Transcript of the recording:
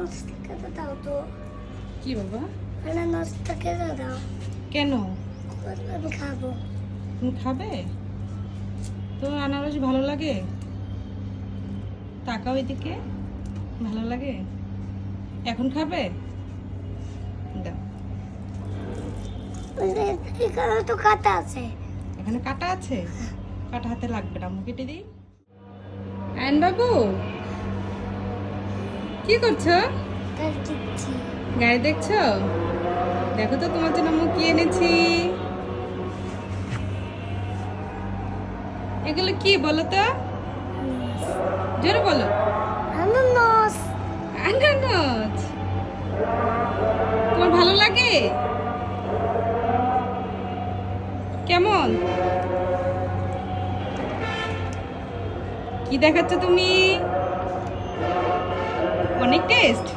আনারসটাকে তো দাও তো। কি বাবা? আনারসটাকে তো দাও। কেন? আমি খাবো। তুমি খাবে? তোমার আনারস ভালো লাগে? তাকাও এদিকে। ভালো লাগে? এখন খাবে? দাও। এখানে তো কাটা আছে। এখানে কাটা আছে? কাটা হাতে লাগবে না, মুখ কেটে দিই। আয়ন বাবু, কি করছো? তার দিচ্ছি। গাড়ি দেখছো? দেখো তো তোমার জন্য মুখ কি এনেছি। এগুলো কি বলো তো? জোরে বলো। আনারস। আনারস। তোমার ভালো লাগে? কেমন? কি দেখাচ্ছ তুমি? অনেক টেস্ট।